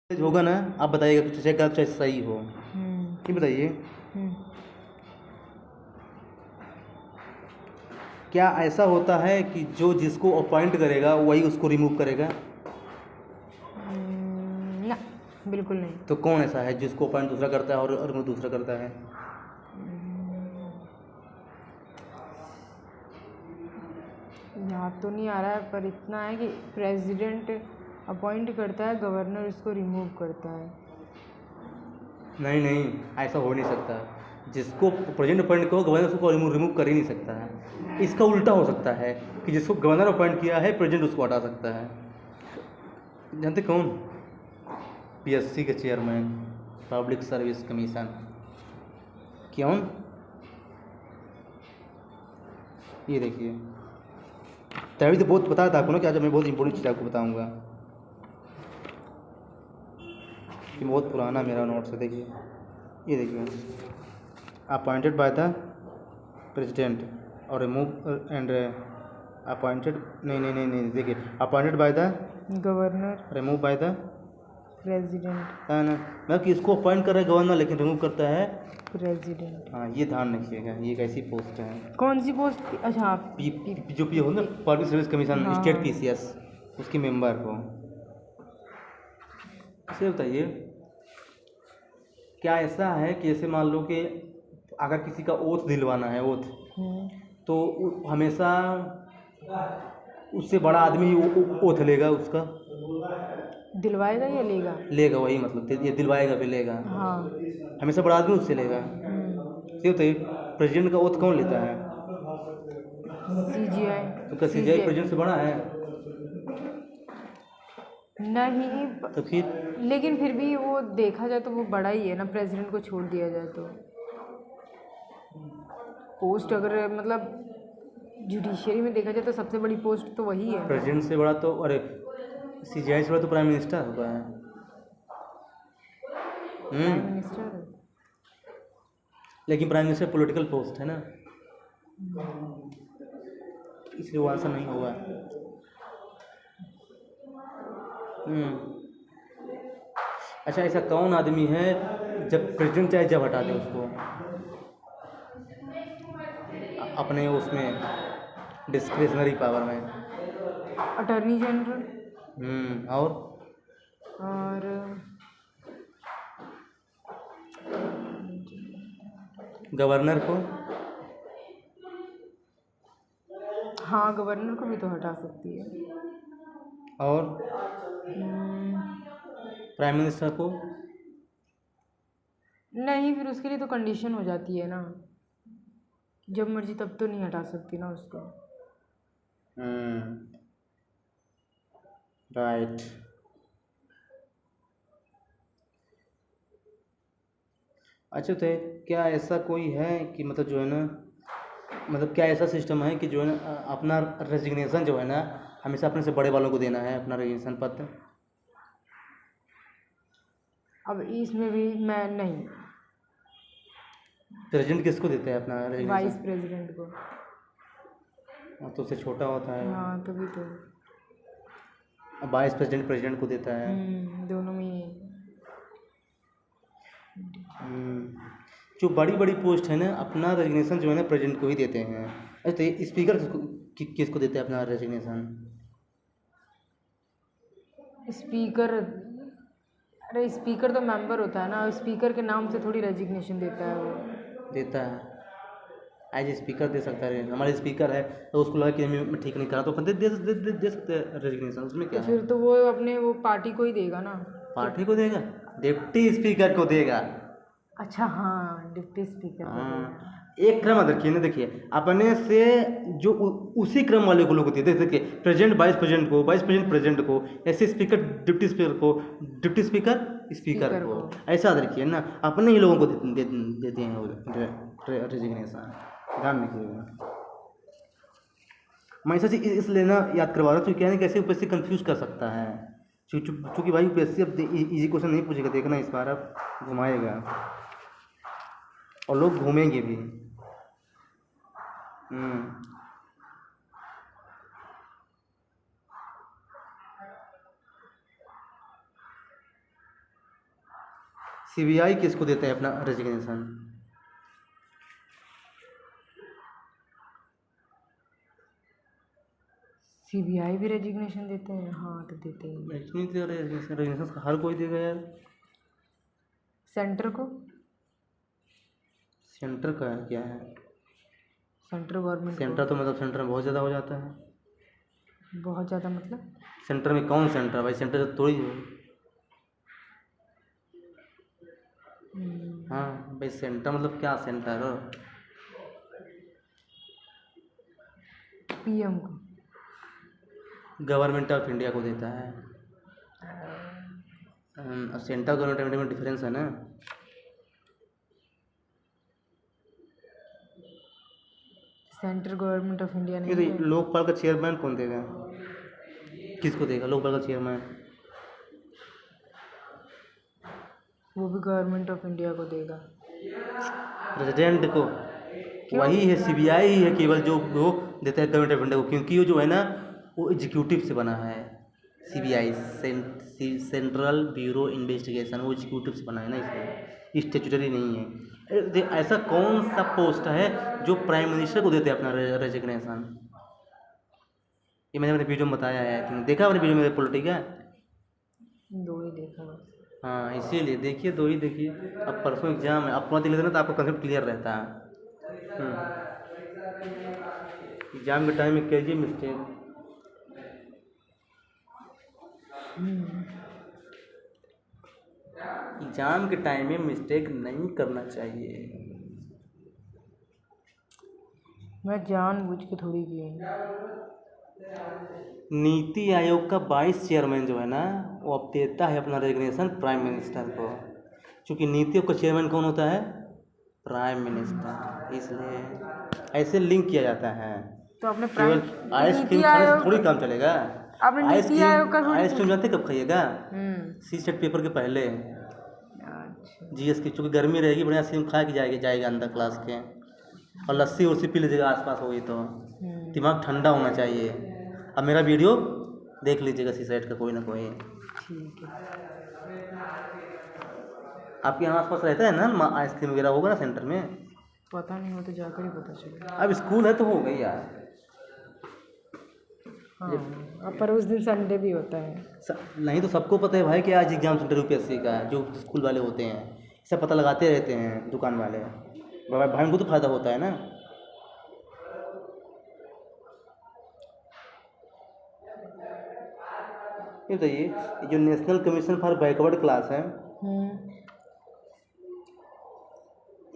होगा ना, आप बताइएगा कुछ चेक चाहे सही हो। ये बताइए, क्या ऐसा होता है कि जो जिसको अपॉइंट करेगा वही उसको रिमूव करेगा? ना, बिल्कुल नहीं। तो कौन ऐसा है जिसको अपॉइंट दूसरा करता है और रिमूव दूसरा करता है? याद तो नहीं आ रहा है, पर इतना है कि प्रेसिडेंट अपॉइंट करता है, गवर्नर उसको रिमूव करता है। नहीं नहीं, ऐसा हो नहीं सकता। जिसको प्रेसिडेंट अपॉइंट करो गवर्नर उसको रिमूव कर ही नहीं सकता है। इसका उल्टा हो सकता है कि जिसको गवर्नर अपॉइंट किया है प्रेसिडेंट उसको हटा सकता है। जानते कौन? पीएससी के चेयरमैन, पब्लिक सर्विस कमीशन। क्यों? ये देखिए, तभी तो बहुत बताया था आपको ना कि आज मैं बहुत इंपॉर्टेंट चीज़ आपको बताऊंगा। कि बहुत पुराना मेरा नोट्स है, देखिए ये देखिए, अपॉइंटेड बाय द प्रेसिडेंट और रिमूव एंड अपॉइंटेड, नहीं नहीं नहीं नहीं, देखिए appointed by the governor, remove by the, president, है ना? मतलब कि इसको अपॉइंट कर रहा है गवर्नर लेकिन रिमूव करता है प्रेसिडेंट। हाँ, ये ध्यान रखिएगा, ये एक ऐसी पोस्ट है। कौन सी पोस्ट थी? अच्छा, जो पी हो ना, पब्लिक सर्विस कमीशन, स्टेट हाँ। पीसीएस, उसकी मेंबर को। इसे बताइए, क्या ऐसा है कि जैसे मान लो कि अगर किसी का ओथ दिलवाना है, ओथ, तो हमेशा उससे बड़ा आदमी ही ओथ लेगा उसका? दिलवाएगा या लेगा? लेगा, वही मतलब, ये दिलवाएगा फिर लेगा। हाँ। हमेशा बड़ा आदमी उससे लेगा। ये बताइए, प्रेसिडेंट का ओथ कौन लेता है? सीजीआई। तो क्या सीजीआई प्रेसिडेंट से बड़ा है? नहीं, तो फिर लेकिन फिर भी वो देखा जाए तो वो बड़ा ही है ना, प्रेसिडेंट को छोड़ दिया जाए तो। पोस्ट अगर मतलब जुडिशरी में देखा जाए तो सबसे बड़ी पोस्ट तो वही है ना। प्रेसिडेंट से बड़ा तो, अरे सीजीआई से बड़ा तो प्राइम मिनिस्टर होगा है। Prime minister. लेकिन प्राइम मिनिस्टर पॉलिटिकल पोस्ट है ना, इसलिए वो आंसर नहीं होगा। अच्छा, ऐसा कौन आदमी है जब प्रेसिडेंट चाहे जब हटा दे उसको अपने उसमें डिस्क्रिशनरी पावर में? Attorney general. और गवर्नर को? हाँ, गवर्नर को भी तो हटा सकती है। और प्राइम मिनिस्टर को? नहीं, फिर उसके लिए तो कंडीशन हो जाती है ना, जब मर्जी तब तो नहीं हटा सकती ना उसको। राइट। अच्छा, तो क्या ऐसा कोई है कि मतलब जो है ना, मतलब क्या ऐसा सिस्टम है कि जो है ना अपना रेजिग्नेशन जो है ना हमेशा अपने से बड़े वालों को देना है, अपना रेजिग्नेशन पत्र? अब इसमें भी मैं नहीं। प्रेसिडेंट किसको देते हैं अपना वाइस रेजिग्नेशन? प्रेसिडेंट को। तो उससे छोटा होता है। हाँ, तभी तो। वाइस प्रेसिडेंट प्रेसिडेंट को देता है। दोनों में। जो बड़ी बड़ी पोस्ट है ना अपना रेजिग्नेशन जो है ना प्रेसिडेंट को ही देते हैं। अच्छा, तो ये स्पीकर किसको देते हैं अपना रेजिग्नेशन? स्पीकर। अरे स्पीकर तो मेंबर होता है ना, स्पीकर के नाम से थोड़ी रेजिग्नेशन देता है वो। देता है, एज स्पीकर दे सकता है। हमारे स्पीकर है तो उसको लगा कि मैं ठीक नहीं करा तो अपन दे सकते हैं रेजिग्नेशन, उसमें तो क्या है? फिर तो वो अपने वो पार्टी को ही देगा ना। पार्टी को देगा? डिप्टी स्पीकर को देगा। अच्छा, हाँ, डिप्टी स्पीकर को देगा। हाँ, एक क्रम मत रखिए ना, देखिए अपने से जो उसी क्रम वाले को लोग होती है, देखिए प्रेसिडेंट वाइस प्रेसिडेंट को, वाइस प्रेसिडेंट प्रेसिडेंट को, ऐसे स्पीकर डिप्टी स्पीकर को, डिप्टी स्पीकर स्पीकर स्पीकर को। को। ऐसा रखिए ना, अपने ही लोगों को देते हैं वो रेजिग्नेशन। ध्यान रखिएगा। मैं ऐसा चीज़ इसलिए ना याद करवा रहा हूँ क्योंकि क्या है, कैसे यूपीएससी कंफ्यूज कर सकता है। चूँकि भाई यूपीएससी अब इजी क्वेश्चन नहीं पूछेगा, देखना इस बार अब घुमाएगा और लोग घूमेंगे भी। सीबीआई किसको देता है अपना रेजिग्नेशन? सीबीआई भी रेजिग्नेशन देते हैं, हाँ तो देते ही हैं। नहीं दे रहे रेजिग्नेशन, हर कोई देगा यार। सेंटर को, सेंटर का है क्या है? सेंट्रल गवर्नमेंट सेंटर तो मतलब सेंटर में बहुत ज़्यादा हो जाता है। को बहुत ज़्यादा मतलब सेंटर में कौन सेंटर भाई? सेंटर तो थोड़ी है। हाँ भाई, सेंटर मतलब क्या सेंटर हो? पीएम को। गवर्नमेंट ऑफ इंडिया को देता है। सेंट्रल गवर्नमेंट ऑफ इंडिया में डिफरेंस है ना। सेंट्रल गवर्नमेंट ऑफ इंडिया ये नहीं तो है। लोकपाल का चेयरमैन कौन देगा? किसको देगा लोकपाल का चेयरमैन? वो भी गवर्नमेंट ऑफ इंडिया को देगा। प्रेसिडेंट को। क्यों? वही है, सीबीआई ही है केवल जो वो देता है गवर्नमेंट ऑफ इंडिया को, क्योंकि वो जो है ना वो एग्जीक्यूटिव से बना है। सीबीआई सेंट्रल ब्यूरो इन्वेस्टिगेशन, वो एग्जीक्यूटिव से बना है ना, इसलिए स्टेचुटरी नहीं है। ऐसा कौन सा पोस्ट है जो प्राइम मिनिस्टर को देते हैं अपना रेजिग्नेशन? ये मैंने अपने वीडियो में बताया है, तुमने देखा अपने वीडियो में पॉलिटिक है? दो ही देखा बस। हाँ इसीलिए देखिए, दो ही देखिए। अब परसों एग्जाम है, आप पूरा देख लेते ना तो आपका कंसेप्ट क्लियर रहता है। एग्जाम के टाइम में कीजिए मिस्टेक। एग्जाम के टाइम में मिस्टेक नहीं करना चाहिए। मैं जानबूझ के थोड़ी की है। नीति आयोग का 22 चेयरमैन जो है ना वो अब देता है अपना रेजिग्नेशन प्राइम मिनिस्टर को, क्योंकि नीति आयोग का चेयरमैन कौन होता है? Prime minister. इसलिए ऐसे लिंक किया जाता है। तो आपने केवल आइसक्रीम खाने से थोड़ी काम चलेगा। आपने नीति आयोग का थोड़ी आइसक्रीम जानते कब खाइएगा? हम्म। सेट पेपर के पहले। अच्छा। जीएस की चूँकि गर्मी रहेगी, बढ़िया आइसक्रीम खा के जाएगा अंदर क्लास के, और लस्सी उसी पी लीजिएगा आसपास होगी तो। दिमाग ठंडा होना चाहिए। अब मेरा वीडियो देख लीजिएगा सी सेट का कोई ना कोई। ठीक है। आपके यहाँ आसपास रहता है ना आइसक्रीम वगैरह होगा ना सेंटर में? पता नहीं, हो तो जाकर ही पता चलेगा। अब स्कूल है तो हो गई यार। हाँ अब पर उस दिन संडे भी होता है। नहीं तो सबको पता है भाई कि आज एग्जाम सेंटर यूपीएससी का है, जो स्कूल वाले होते हैं सब पता लगाते रहते हैं दुकान वाले। भाई उनको तो फायदा होता है ना। ये बताइए, ये जो national commission for backward class है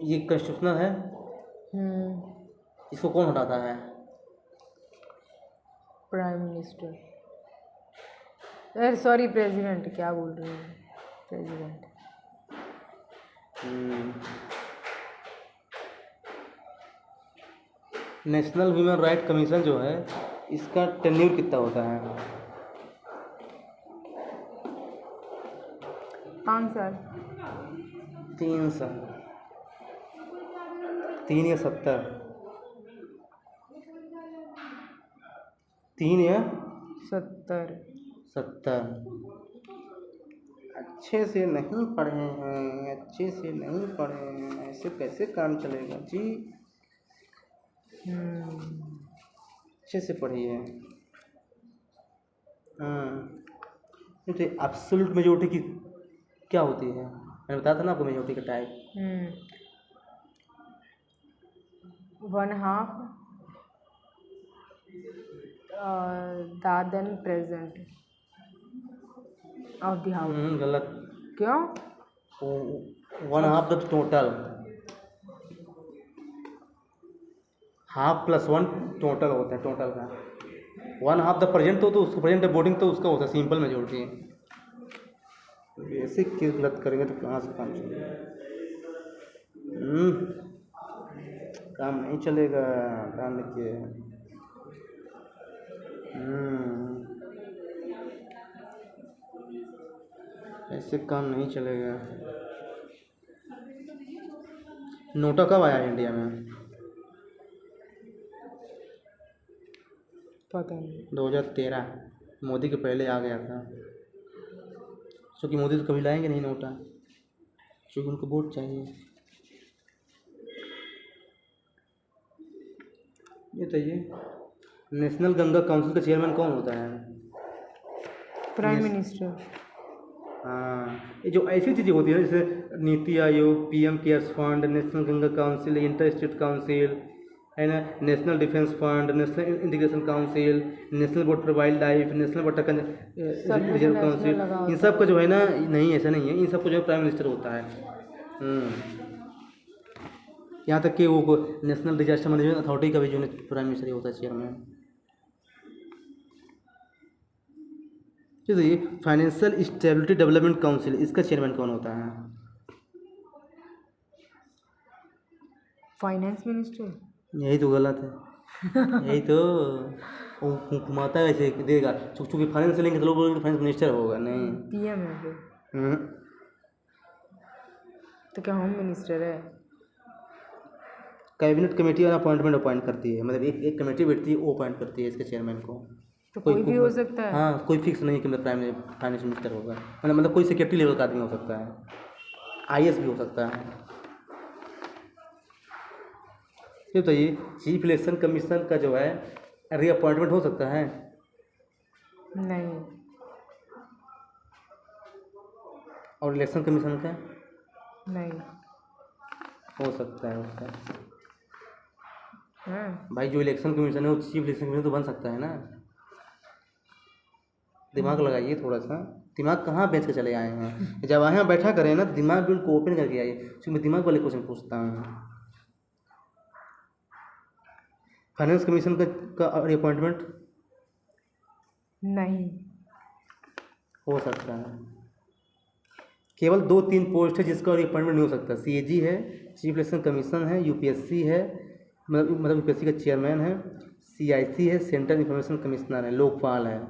ये कॉन्स्टिट्यूशनल है? इसको कौन हटाता है? प्राइम मिनिस्टर, अरे सॉरी प्रेसिडेंट, क्या बोल रही हूँ, president. National human right commission जो है इसका टेन्यूर कितना होता है? 5 साल। 3 साल। 3 या 70? 3 या 70। 70। अच्छे से नहीं पढ़े हैं, अच्छे से नहीं पढ़े हैं, ऐसे कैसे काम चलेगा जी? अच्छे से पढ़िए। तो एब्सोल्यूट मेजॉरिटी की क्या होती है? मैंने बताया था ना आपको मेजॉरिटी का टाइप। 1/2 दादन प्रेजेंट ऑफ द हाउस। गलत। क्यों? 1/2 the total. Half plus 1 total होता है, टोटल का 1/2 द प्रेजेंट तो उसको प्रेजेंट वोटिंग तो उसका होता है सिंपल मेजोरिटी। बेसिक चीज़ गलत करेंगे तो कहाँ से काम चलेगा? काम नहीं चलेगा, काम लिखिए। ऐसे काम नहीं चलेगा। नोटा कब आया इंडिया में? पता नहीं। 2013। मोदी के पहले आ गया था, क्योंकि मोदी तो कभी लाएंगे नहीं नोटा। क्योंकि उनको वोट चाहिए। ये बताइए, नेशनल गंगा काउंसिल का चेयरमैन कौन होता है? प्राइम नेस- मिनिस्टर। हाँ, ये जो ऐसी चीज़ें होती है जैसे NITI Aayog, PM cares fund, national Ganga council, inter state council, है ना, national defence fund, national integration council, national board for wild life, national water सब में रिजर्व नेशनल काउंसिल, लगा इन होता सब का जो है ना, नहीं ऐसा नहीं है, इन सब को जो है प्राइम मिनिस्टर होता है। यहाँ तक कि वो नेशनल डिजास्टर मैनेजमेंट अथॉरिटी का भी जो है प्राइम मिनिस्टर ही होता है चेयरमैन। तो ये फाइनेंशियल स्टेबिलिटी डेवलपमेंट काउंसिल, इसका चेयरमैन कौन होता है? Finance minister. यही तो गलत है। यही तो वो घुमाता है ऐसे देगा, चूंकि फाइनेंस से लेंगे तो लोग बोलेंगे फाइनेंस मिनिस्टर होगा, नहीं। पीएम है फिर हम्म, तो क्या होम मिनिस्टर है? कैबिनेट कमेटी और अपॉइंट करती है, मतलब एक कमेटी बैठती है, वो अपॉइंट करती है इसके चेयरमैन को। तो कोई भी हो सकता है। हाँ, कोई फिक्स नहीं कि मतलब प्राइम फाइनेंस मिनिस्टर होगा, मतलब कोई सेक्रेटरी लेवल का आदमी हो सकता है, आईएएस भी हो सकता है। ये बताइए, चीफ इलेक्शन कमीशन का जो है रीअपॉइंटमेंट हो सकता है? नहीं। और इलेक्शन कमीशन का नहीं। हो सकता है उसका। हाँ। भाई जो इलेक्शन कमीशन है वो चीफ इलेक्शन कमीशन तो बन सकता है ना। दिमाग लगाइए थोड़ा सा, दिमाग कहाँ बेच के चले आए हैं। जब यहाँ बैठा करें ना, दिमाग भी उनको ओपन करके आइए, क्योंकि मैं दिमाग वाले क्वेश्चन पूछता हूँ। फाइनेंस कमीशन का अपॉइंटमेंट नहीं। हो सकता है। केवल 2-3 पोस्ट है जिसका अपॉइंटमेंट नहीं हो सकता। सीएजी है, चीफ इलेक्शन कमीशन है, यूपीएससी है, मतलब यूपीएससी का चेयरमैन है, सीआईसी है, सेंट्रल इंफॉर्मेशन कमिश्नर है, लोकपाल है।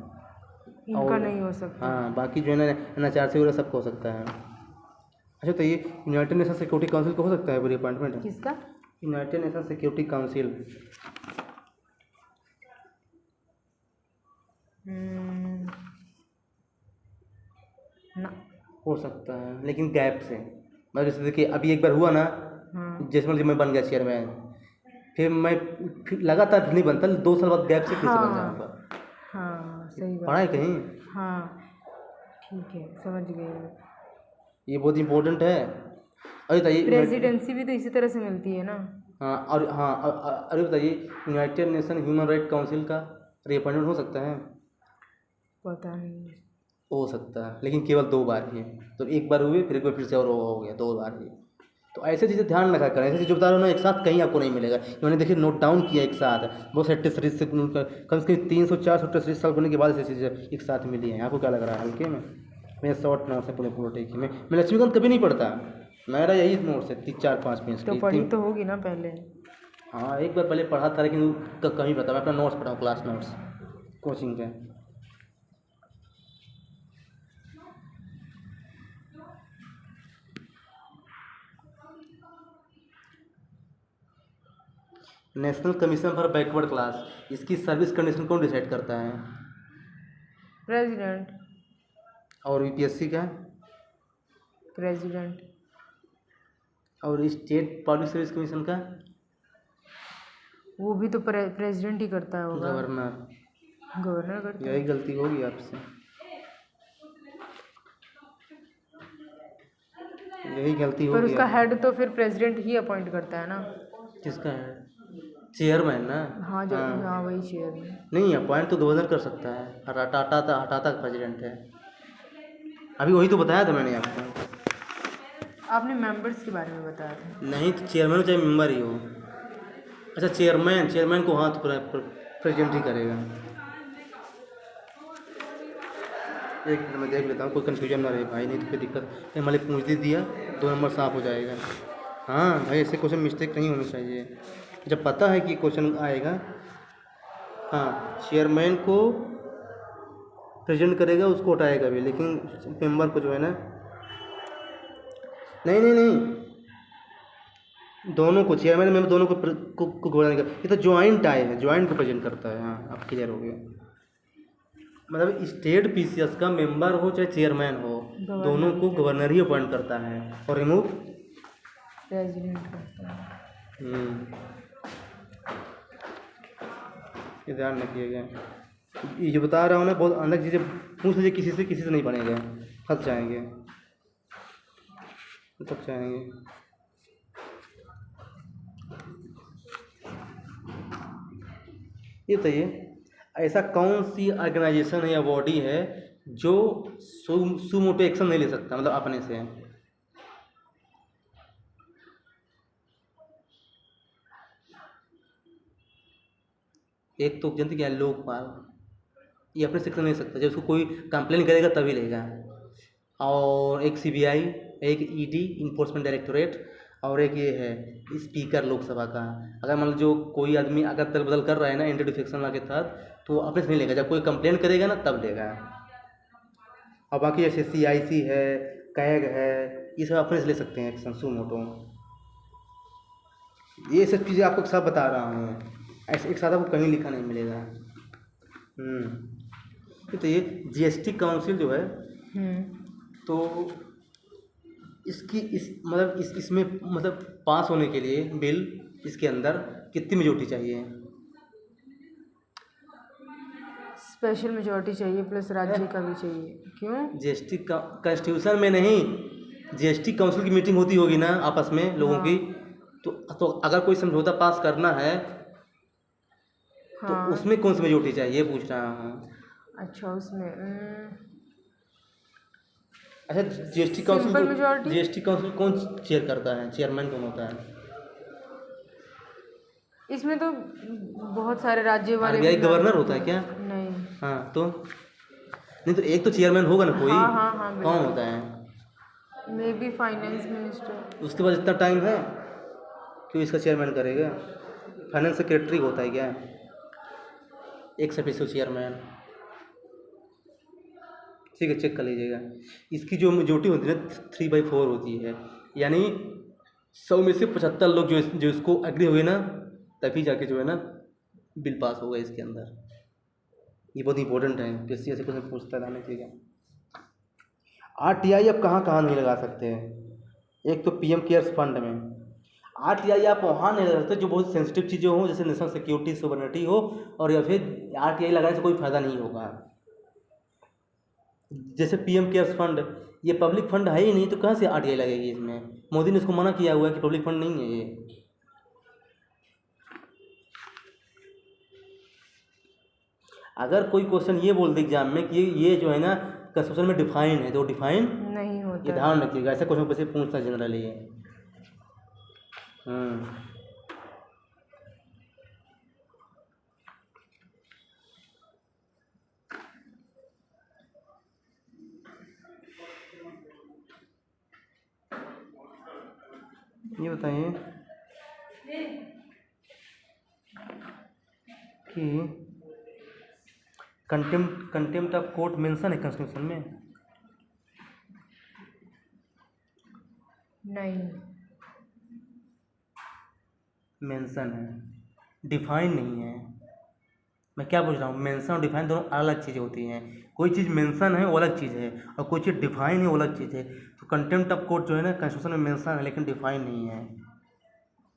इनका नहीं हो सकता। हाँ, बाकी जो है ना एनएचआरसी वगैरह सबको हो सकता है। अच्छा, तो ये यूनाइटेड नेशन सिक्योरिटी काउंसिल को हो सकता है पूरी अपॉइंटमेंट? किसका? United nation security council. ना। हो सकता है लेकिन गैप से, मतलब जैसे देखिए अभी एक बार हुआ ना, हाँ। जैसे मैं बन गया चेयरमैन, फिर लगातार फिर नहीं बनता, 2 साल बाद गैप से फिर से बन जाऊँगा। हाँ सही पढ़ा बात। है कहीं? हाँ ठीक है, समझ गई मैं। ये बहुत इंपॉर्टेंट है। अरे बताइए, प्रेसिडेंसी भी तो इसी तरह से मिलती है ना। हाँ, और हाँ, अरे बताइए, United nation human right council का रीअपॉइंटमेंट हो सकता है? पता नहीं। हो सकता है, लेकिन केवल 2 बार ही। तो एक बार हुए, फिर एक बार फिर से और हो गया, 2 बार ही। तो ऐसे चीज़ें ध्यान रखा करें, ऐसी चीज़ें बता रहा हूँ ना, एक साथ कहीं आपको नहीं मिलेगा। मैंने देखिए नोट डाउन किया एक साथ, बहुत सारे टेस्ट सीरीज से कम से कम 300-400 टेस्ट सीरीज सॉल्व करने के बाद ऐसी चीज़ें एक साथ मिली हैं। आपको क्या लग रहा है हल्के में? मेरे शॉर्ट नोट्स है पूरे टेक में। मैं लक्ष्मीकांत कभी नहीं पढ़ता, मेरा यही नोट्स है 4-5 पेज तो पढ़ी तो होगी ना पहले। हाँ, एक बार पहले पढ़ा था, लेकिन कम ही पता। मैं अपना नोट्स पढ़ा हूँ, क्लास नोट्स कोचिंग के। National commission for backward class, इसकी सर्विस कंडीशन कौन डिसाइड करता है? प्रेसिडेंट। और यूपीएससी का? प्रेसिडेंट। और स्टेट पब्लिक सर्विस कमीशन का? वो भी तो प्रेसिडेंट ही करता होगा। गवर्नर। गवर्नर करता है। यही गलती होगी आपसे, यही गलती पर होगी उसका आपसे। हेड तो फिर प्रेसिडेंट ही अपॉइंट करता है ना। किसका है? चेयरमैन ना। हाँ जो हाँ वही चेयरमैन। नहीं, अपॉइंट तो गवर्नर कर सकता है, हटाता प्रेसिडेंट है। अभी वही तो बताया था मैंने आपको। आपने मेंबर्स के बारे में बताया था। नहीं, तो चेयरमैन हो चाहे मेंबर ही हो। अच्छा, चेयरमैन को हाँ तो प्रेसिडेंट ही करेगा। एक मिनट में देख लेता हूँ, कोई कन्फ्यूजन ना रहे भाई, नहीं तो कोई दिक्कत। मैंने पूछ दिया, 2 नंबर साफ हो जाएगा। हाँ भाई, ऐसे क्वेश्चन मिस्टेक नहीं होनी चाहिए, जब पता है कि क्वेश्चन आएगा। हाँ, चेयरमैन को प्रेजेंट करेगा, उसको हटाएगा भी, लेकिन मेंबर को जो है ना, नहीं, दोनों को, चेयरमैन मेंबर दोनों को घोड़ा नहीं कर। ये तो ज्वाइंट आए हैं, ज्वाइंट को प्रेजेंट करता है। हाँ, अब क्लियर हो गया। मतलब स्टेट पीसीएस का मेंबर हो चाहे चेयरमैन हो, दोनों को गवर्नर ही अपॉइंट करता है और रिमूव प्रेसिडेंट करता है। ये ध्यान रखिएगा। ये जो बता रहा हूँ ना, बहुत अलग चीज़ें पूछ लीजिए, किसी से नहीं बनेगा, फंस जाएंगे, फंस जाएंगे। ये बताइए, ऐसा कौन सी ऑर्गेनाइजेशन है या बॉडी है जो सुमोटो एक्शन नहीं ले सकता, मतलब अपने से? एक तो जनता क्या है, लोकपाल, ये अपने से एक्शन नहीं ले सकता, जब उसको कोई कंप्लेन करेगा तभी लेगा। और एक सीबीआई, एक ईडी इन्फोर्समेंट डायरेक्टोरेट, और एक ये है स्पीकर लोकसभा का। अगर मान लो जो कोई आदमी अगर दल बदल कर रहा है ना एंटी डिफेक्शन लॉ के तहत, तो वो अपने से नहीं लेगा, जब कोई कंप्लेन करेगा ना तब लेगा। और बाकी जैसे सीआईसी है, कैग है, ये सब अपने से ले सकते हैं एक्शन सुमोटो। ये सब चीज़ें आपको सब बता रहा हूँ, ऐसे एक साथ आपको कहीं लिखा नहीं मिलेगा। तो ये जीएसटी काउंसिल जो है, तो इसमें मतलब पास होने के लिए बिल, इसके अंदर कितनी मेजोरिटी चाहिए? स्पेशल मेजोरिटी चाहिए प्लस राज्य का भी चाहिए। क्यों? जीएसटी का कॉन्स्टिट्यूशन में नहीं, जीएसटी काउंसिल की मीटिंग होती होगी ना आपस में लोगों की, तो अगर कोई समझौता पास करना है तो उसमें कौन सी मेजोरिटी चाहिए, ये पूछ रहा हूँ। अच्छा, उसमें अच्छा, जीएसटी काउंसिल कौन चेयर करता है, चेयरमैन कौन होता है? इसमें तो बहुत सारे राज्य वाले। आरबीआई गवर्नर होता है क्या? नहीं। हाँ तो नहीं, तो एक तो चेयरमैन होगा ना कोई। हाँ, कौन होता है? May be finance minister. उसके पास इतना टाइम है क्यों इसका चेयरमैन करेगा? फाइनेंस सेक्रेटरी होता है क्या, एक स्पेशल चेयरमैन? ठीक है, चेक कर लीजिएगा। इसकी जो मेजोरिटी होती है ना 3/4 होती है, यानी 100 में से 75 लोग जो इसको एग्री हुए ना, तभी जाके जो है ना बिल पास होगा इसके अंदर। ये बहुत इंपॉर्टेंट है, किसी ऐसे कुछ पूछता रहना चाहिए। आरटीआई आप कहाँ कहाँ नहीं लगा सकते हैं? एक तो पीएम केयर्स फंड में आरटीआई आप वहाँ नहीं लगा सकते जो बहुत सेंसिटिव चीज़ें हों, जैसे नेशनल सिक्योरिटी सोवरेनिटी हो, और या फिर आरटीआई लगाने से कोई फ़ायदा नहीं होगा। जैसे पीएम केयर्स फंड, ये पब्लिक फंड है ही नहीं, तो कहाँ से आरटीआई लगेगी इसमें? मोदी ने इसको मना किया हुआ है कि पब्लिक फंड नहीं है ये। अगर कोई क्वेश्चन ये बोल दे एग्जाम में कि ये जो है ना कंस्टिट्यूशन में डिफाइन है, तो डिफाइन नहीं होता, ये ध्यान रखिएगा, ऐसे क्वेश्चन वैसे पूछता है जनरली। ये बताइए कि कंटेम्प्ट ऑफ कोर्ट मेंशन है कॉन्स्टिट्यूशन में? नहीं मेंशन है, डिफाइन नहीं है। मैं क्या पूछ रहा हूँ, मेंशन और डिफाइन दोनों अलग चीज़ें होती हैं। कोई चीज़ मेंशन है वो अलग चीज़ है, और कोई चीज़ डिफाइन है वो अलग चीज़ है। तो कंटेम्प्ट ऑफ कोर्ट जो है ना कॉन्स्टिट्यूशन में मेंशन है लेकिन डिफाइन नहीं है।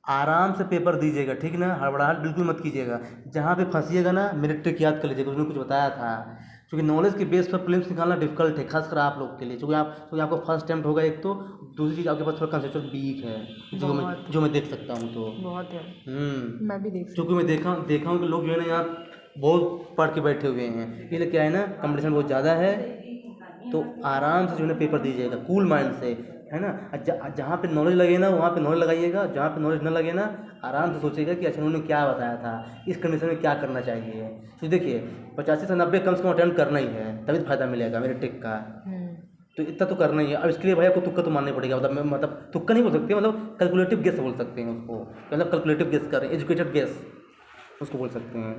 आराम से पेपर दीजिएगा, ठीक ना, हड़बड़ाहट बिल्कुल मत कीजिएगा। जहाँ पे फंसिएगा ना मेरे ट्रिक याद कर लीजिएगा, उसने कुछ बताया था। क्योंकि नॉलेज के बेस पर प्रीलिम्स निकालना डिफिकल्ट है, खासकर आप लोग के लिए, क्योंकि आपको फर्स्ट अटेम्प्ट होगा एक, तो दूसरी चीज़ आपके पास थोड़ा कंसेप्चुअल वीक है, जो मैं देख सकता हूँ। तो बहुत है, मैं भी देख क्योंकि मैं देखा हूँ कि लोग जो है ना यहाँ बहुत पढ़ के बैठे हुए हैं, इसलिए क्या है ना कंपटीशन बहुत ज़्यादा है। तो आराम से जो है ना पेपर दीजिएगा, कूल माइंड से, है ना। जहाँ पे नॉलेज लगे ना वहाँ पे नॉलेज लगाइएगा, जहाँ पे नॉलेज ना लगे ना आराम से सोचिएगा कि अच्छा उन्होंने क्या बताया था, इस कंडीशन में क्या करना चाहिए। तो देखिए 85 से 90 कम से कम अटेम्प्ट करना ही है, तभी तो फायदा मिलेगा मेरे ट्रिक का। तो इतना तो करना ही है। अब इसके लिए भैया को तुक्का तो मानना पड़ेगा, मतलब तुक्का नहीं बोल सकते, मतलब कैलकुलेटिव गेस बोल सकते हैं उसको, मतलब कैलकुलेटिव गेस करें, एजुकेटेड गेस उसको बोल सकते हैं।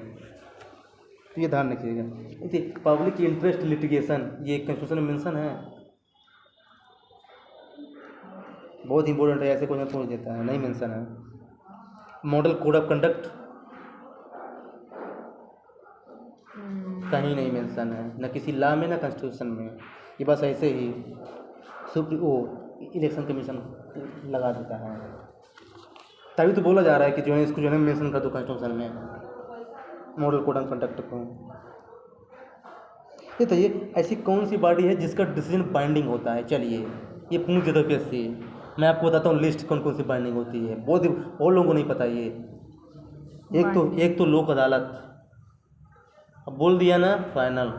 तो ये ध्यान रखिएगा। देखिए पब्लिक इंटरेस्ट लिटिगेशन, ये कॉन्स्टिट्यूशन में मेंशन है, बहुत इंपॉर्टेंट है, ऐसे क्वेश्चन पूछ देता है, नहीं मेंशन है। मॉडल कोड ऑफ कंडक्ट, कहीं नहीं मेंशन है, न किसी लॉ में, न कॉन्स्टिट्यूशन में। ये बस ऐसे ही इलेक्शन कमीशन लगा देता है। तभी तो बोला जा रहा है कि जो है इसको जो है मेंशन कर दो कॉन्स्टिट्यूशन में, मॉडल कोड ऑफ कंडक्ट को। ये तो ये ऐसी कौन सी बॉडी है जिसका डिसीजन बाइंडिंग होता है? चलिए ये पूछ देता हूँ कैसे, मैं आपको बताता हूँ लिस्ट कौन कौन सी बाइंडिंग होती है। बहुत लोगों को नहीं पता ये। एक तो लोक अदालत, अब बोल दिया ना फाइनल,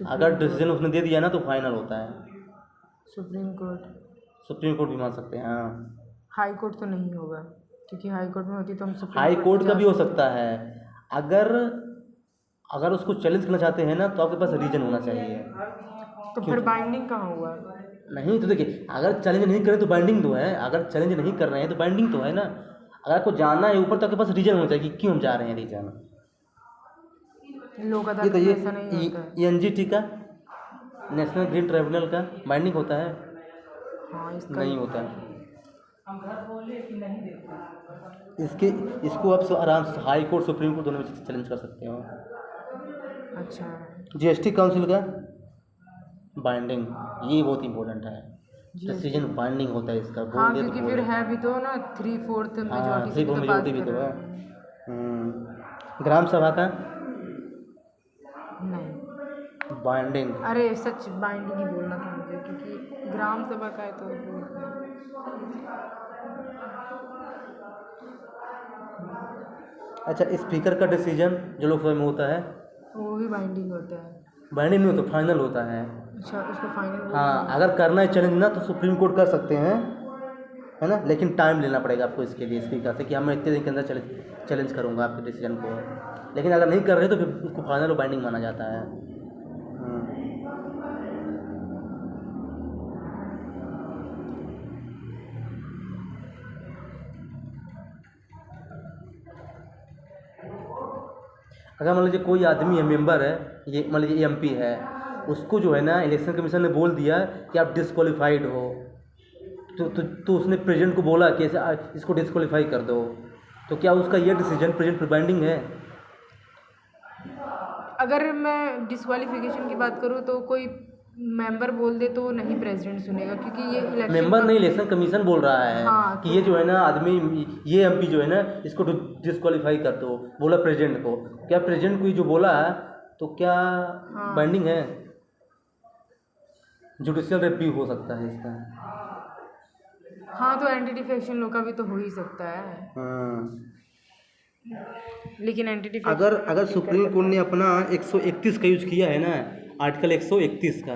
अगर डिसीजन उसने दे दिया ना तो फाइनल होता है। सुप्रीम कोर्ट भी मान सकते हैं, हाँ। हाई कोर्ट तो नहीं होगा, क्योंकि हाई कोर्ट में होती तो हम सुप्रीम हाई कोर्ट का भी हो जा सकता है। अगर उसको चैलेंज करना चाहते हैं ना तो आपके पास रीजन होना चाहिए। तो फिर बाइंडिंग कहाँ हुआ? नहीं तो देखिए, अगर चैलेंज नहीं करें तो बाइंडिंग तो है, अगर चैलेंज नहीं कर रहे हैं तो बाइंडिंग तो है ना। अगर आपको जाना है ऊपर तो आपके पास रीजन होना चाहिए कि क्यों हम जा रहे हैं रीजन। लोक ये अदालत तो में ये ऐसा नहीं होता है। एनजीटी का, नेशनल ग्रीन ट्राइब्यूनल का बाइंडिंग होता है? हाँ, इसका नहीं होता है। इसको आप आराम से हाई कोर्ट सुप्रीम कोर्ट दोनों में चैलेंज कर सकते हो। अच्छा, जीएसटी काउंसिल का बाइंडिंग, ये बहुत इंपॉर्टेंट है। डिसीजन बाइंडिंग होता है इसका। हाँ, क्योंकि फिर है भी तो ना 3/4 हाँ, मेजोरिटी से भी तो पास भी तो कर है। रहा है। ग्राम सभा का नहीं, बाइंडिंग। अरे सच बाइंडिंग ही बोलना था मुझे, क्योंकि ग्राम सभा का है तो अच्छा, स्पीकर का डिसीजन जो लोकसभा में होता है वो भी बाइंडिंग होता है। बाइंडिंग नहीं होता, फाइनल होता है। अच्छा, उसको फाइनल। हाँ, अगर करना है चैलेंज ना तो सुप्रीम कोर्ट कर सकते हैं, है ना, लेकिन टाइम लेना पड़ेगा आपको इसके लिए स्पीकर से कि मैं इतने दिन के अंदर चैलेंज करूँगा आपके डिसीजन को। लेकिन अगर नहीं कर रहे तो फिर उसको फाइनल और बाइंडिंग माना जाता है। अगर मान लीजिए कोई आदमी है, मेंबर है, ये मान लीजिए एमपी है, उसको जो है ना इलेक्शन कमीशन ने बोल दिया कि आप डिस्क्वालीफाइड हो, तो उसने प्रेसिडेंट को बोला कि इसको डिस्क्वालीफाई कर दो, तो क्या उसका ये डिसीजन प्रेसिडेंट पर बाइंडिंग है? अगर मैं डिस्क्वालिफिकेशन की बात करूँ तो कोई मेंबर बोल दे तो नहीं प्रेसिडेंट सुनेगा, क्योंकि ये इलेक्शन मेंबर नहीं, इलेक्शन कमीशन बोल रहा है। हाँ, कि ये जो है ना आदमी, ये एमपी जो है ना इसको डिस्क्वालीफाई कर दो, बोला प्रेसिडेंट को। क्या प्रेसिडेंट को जो बोला तो क्या बाइंडिंग है? जुडिशियल रिव्यू हो सकता है इसका। हाँ, तो एंटी डिफेक्शन लॉ का भी तो हो ही सकता है। लेकिन एंटी डिफेक्शन अगर सुप्रीम कोर्ट ने अपना 131 का यूज किया है ना, आर्टिकल 131 का,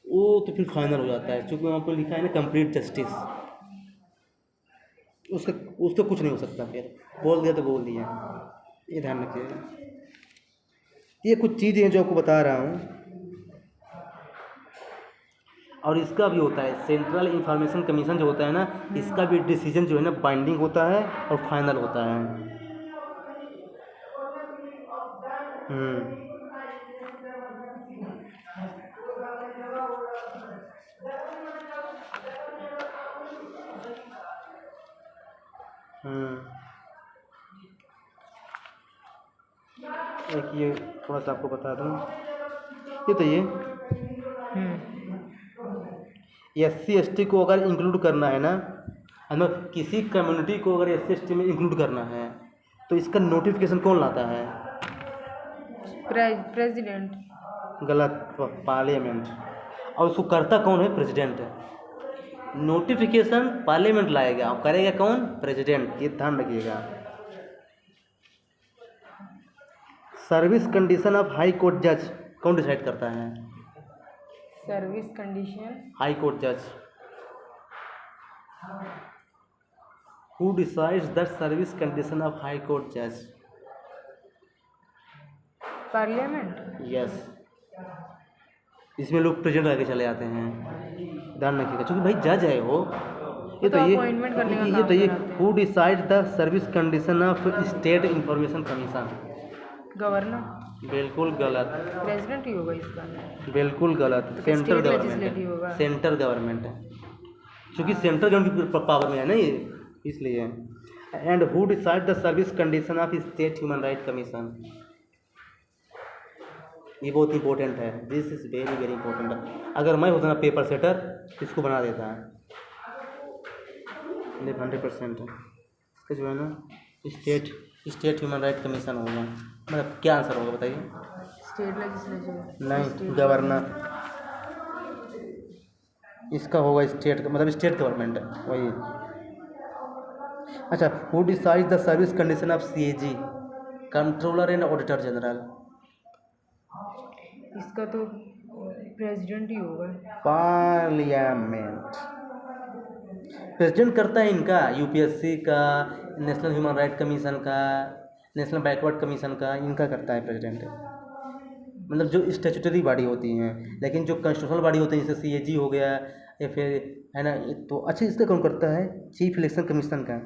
वो तो फिर फाइनल हो जाता है, क्योंकि वहाँ पर लिखा है ना कंप्लीट जस्टिस। उसका कुछ नहीं हो सकता, फिर बोल दिया तो बोल दिया। ये ध्यान रखिएगा। ये कुछ चीज़ें हैं जो आपको बता रहा हूँ। और इसका भी होता है सेंट्रल इंफॉर्मेशन कमीशन जो होता है ना, इसका भी डिसीजन जो है ना बाइंडिंग होता है और फाइनल होता है। एक ये थोड़ा सा आपको बता दूँ, ये तो SC/ST को अगर इंक्लूड करना है ना, मतलब किसी कम्युनिटी को अगर SC/ST में इंक्लूड करना है तो इसका नोटिफिकेशन कौन लाता है? प्रेसिडेंट। गलत, पार्लियामेंट। और उसको करता कौन है? प्रेसिडेंट। नोटिफिकेशन पार्लियामेंट लाएगा और करेगा कौन? प्रेसिडेंट। ये ध्यान रखिएगा। Service condition of high court जज कौन डिसाइड करता है? सर्विस कंडीशन हाई कोर्ट जज। Who decides the service condition of high court जज? पार्लियामेंट। यस। इसमें लोग प्रेसिडेंट आके चले जाते हैं, ध्यान रखिएगा, क्योंकि भाई जज है वो। ये तो अपॉइंटमेंट करने का काम ये कराते हैं। Who decide the service condition of state information commission? Governor. बिल्कुल गलत। प्रेसिडेंट ही होगा इसका। बिल्कुल गलत। सेंट्रल लेजिस्लेटिव होगा। गवर्नमेंट, सेंट्रल गवर्नमेंट है, क्योंकि सेंट्रल गवर्नमेंट की पावर में है ना ये, इसलिए। And who decide the service condition of state human right commission? ये बहुत इंपॉर्टेंट है, this is very very important. अगर मैं होता ना पेपर सेटर, इसको बना देता है। 100% है इसका जो है ना, state state human right commission होगा। मतलब क्या आंसर होगा बताइए? State legislature. नहीं, गवर्नर। इसका होगा स्टेट, मतलब स्टेट गवर्नमेंट है वही। अच्छा, who decide the service condition of CAG, controller and auditor general? इसका तो प्रेसिडेंट ही होगा। पार्लियामेंट। प्रेसिडेंट करता है इनका, यूपीएससी का, नेशनल ह्यूमन राइट कमीशन का, नेशनल बैकवर्ड कमीशन का, इनका करता है प्रेसिडेंट। मतलब जो स्टेचुटरी बॉडी होती हैं, लेकिन जो कॉन्स्टिट्यूशनल बॉडी होती है जैसे सीएजी हो गया या फिर है ना, तो अच्छा इसका कौन करता है? चीफ इलेक्शन कमीशन का।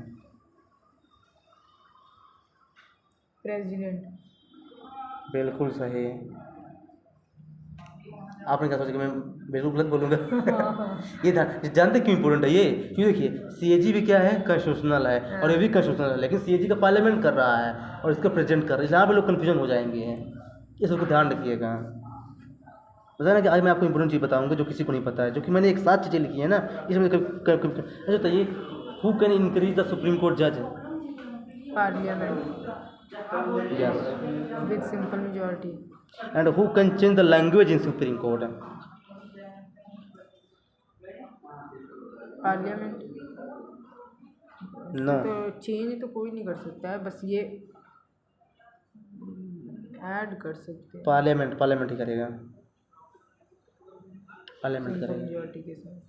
प्रेसिडेंट। बिल्कुल सही। आपने क्या सोचा कि मैं बिल्कुल गलत बोलूँगा? ये था, जानते क्यों इंपॉर्टेंट है ये? क्यों, देखिए सीएजी भी क्या है, कॉन्स्टिट्यूशनल है, और ये भी कॉन्स्टिट्यूशनल है, लेकिन सीएजी का पार्लियामेंट कर रहा है और इसका प्रेसिडेंट कर रहा है, यहाँ पे लोग कन्फ्यूजन हो जाएंगे। इसको ध्यान रखिएगा। पता ना कि आज मैं आपको इंपॉर्टेंट चीज़ बताऊंगा जो किसी को नहीं पता है, जो कि मैंने एक साथ चीज़ें लिखी है ना, इसमें अच्छा बताइए, who can increase the Supreme Court जज? Parliament yes. With simple majority. And who can change the language in Supreme Court? Parliament. No. तो चेंज तो कोई नहीं कर सकता है, बस ये ऐड कर सकते हैं पार्लियामेंट ही करेगा, पार्लियामेंट सिंपल करेगा। मेजॉरिटी के साथ।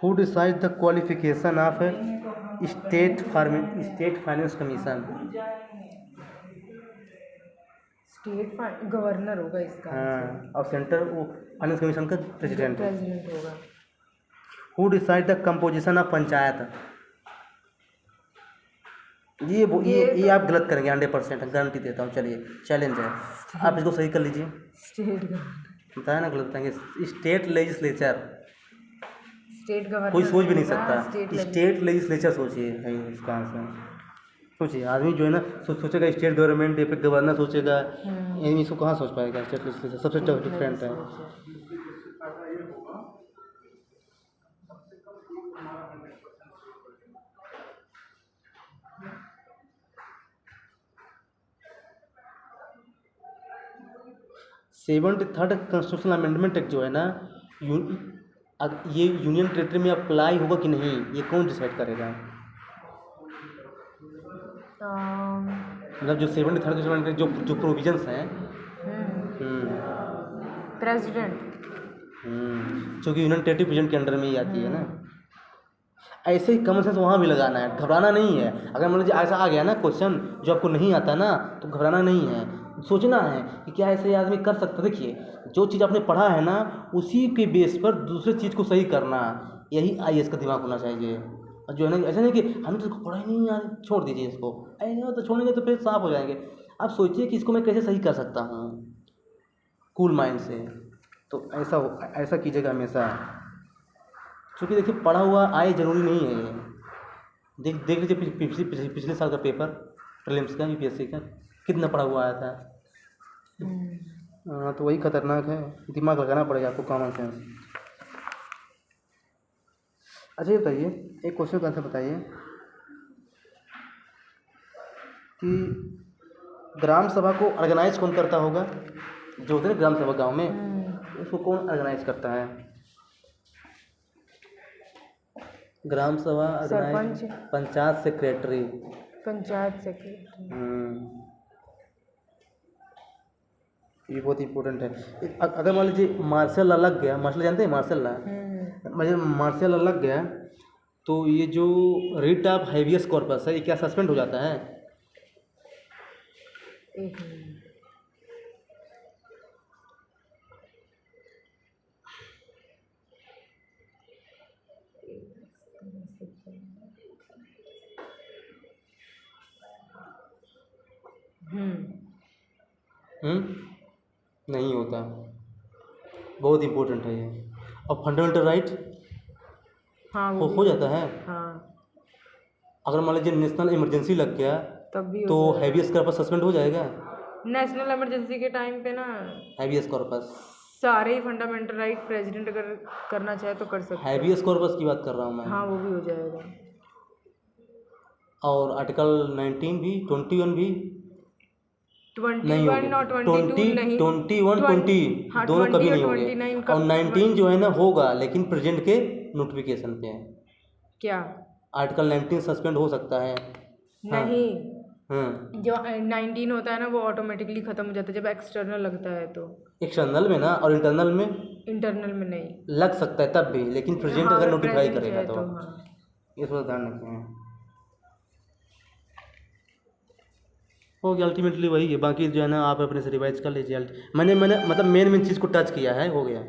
Who decide the qualification of state finance commission? State governor होगा इसका। हाँ, और सेंटर वो फाइनेंस कमीशन का प्रेसिडेंट। प्रेसिडेंट होगा। Who decide the composition of panchayat? ये आप गलत करेंगे 100%, गारंटी देता हूँ। चलिए चैलेंज है, आप इसको सही कर लीजिए। State governor. बताया ना, गलत बताएंगे। स्टेट लेजिस्लेचर, स्टेट गवर्नर कोई सोच भी नहीं होगा, सकता। स्टेट लेजिस्लेचर सोचिए है इसका आंसर। सोचिए, आदमी जो है ना सोचेगा स्टेट गवर्नमेंट या फिर गवर्नर सोचेगा, यानी इसको कहाँ सोच पाएगा? स्टेट लेजिस्लेचर सबसे डिफरेंट है। Seventy third constitutional amendment act जो है ना, ये यूनियन टेरेटरी में अप्लाई होगा कि नहीं, ये कौन डिसाइड करेगा? मतलब जो 73rd कॉन्स्टिट्यूशन जो जो प्रोविजंस हैं, प्रेसिडेंट। क्योंकि यूनियन टेरेटरी प्रेसिडेंट के अंडर में ही आती है ना। ऐसे ही कॉमन सेंस वहाँ भी लगाना है, घबराना नहीं है। अगर मान लीजिए ऐसा आ गया ना क्वेश्चन जो आपको नहीं आता ना, तो घबराना नहीं है, सोचना है कि क्या ऐसे आदमी कर सकता। देखिए, जो चीज़ आपने पढ़ा है ना, उसी के बेस पर दूसरे चीज़ को सही करना, यही आईएएस का दिमाग होना चाहिए। और जो है ना, ऐसा नहीं कि हमने तो पढ़ा ही नहीं यार, छोड़ दीजिए इसको, ऐसे तो छोड़ेंगे तो फिर साफ हो जाएंगे। आप सोचिए कि इसको मैं कैसे सही कर सकता हूँ कूल माइंड से। तो ऐसा कीजिएगा हमेशा, क्योंकि देखिए पढ़ा हुआ आए ज़रूरी नहीं है ये। देख लीजिए पिछले साल का पेपर प्रीलिम्स का, यूपीएससी का, कितना पढ़ा हुआ आया था। तो वही खतरनाक है, दिमाग लगाना पड़ेगा आपको, कॉमन सेंस। अच्छा ये बताइए, एक क्वेश्चन का आंसर बताइए कि ग्राम सभा को ऑर्गेनाइज कौन करता होगा? जो होते हैं ग्राम सभा गांव में, उसको कौन ऑर्गेनाइज करता है? Gram sabha organise, panchayat secretary. Panchayat secretary. ये बहुत इंपॉर्टेंट है। अगर मान लीजिए मार्शल लॉ लग गया, मार्शल जानते हैं मार्शल लॉ? मार्शल लॉ लग गया तो ये जो रिट ऑफ हेवियस कॉर्पस है, ये क्या सस्पेंड हो जाता है? नहीं होता। बहुत इम्पोर्टेंट है ये। और फंडामेंटल राइट हाँ वो हो जाता है। हाँ अगर मान लीजिए नेशनल इमरजेंसी लग गया तब भी तो हो जाएगा। हैबियस कॉर्पस सस्पेंड हो जाएगा। नेशनल इमरजेंसी के टाइम पे ना हैबियस कॉर्पस, सारे ही फंडामेंटल राइट प्रेसिडेंट अगर करना चाहे तो कर सकते हैं। हैबियस कॉर्पस की बात कर रहा हूँ मैं। हाँ वो भी हो जाएगा। और आर्टिकल 19 भी, 21 भी नहीं 21 और 22 नहीं, 21 20 हाँ दोनों 20 कभी और नहीं होंगे। 29 और 19 जो है ना होगा, लेकिन प्रेजेंट के नोटिफिकेशन पे है। क्या आर्टिकल 19 सस्पेंड हो सकता है। हाँ नहीं, हाँ, जो 19 होता है ना वो ऑटोमेटिकली ख़त्म हो जाता है जब एक्सटर्नल लगता है तो। एक्सटर्नल में ना, और इंटरनल में इंटरनल में नहीं। लग सकता है तब भी, लेकिन प्रेजेंट हाँ अगर नोटिफाई present करेगा है तो हाँ। ये थोड़ा ध्यान रखें। हो गया, अल्टीमेटली वही है। बाकी जो है ना आप अपने से रिवाइज कर लीजिए। मैंने मतलब मेन चीज़ को टच किया है, हो गया।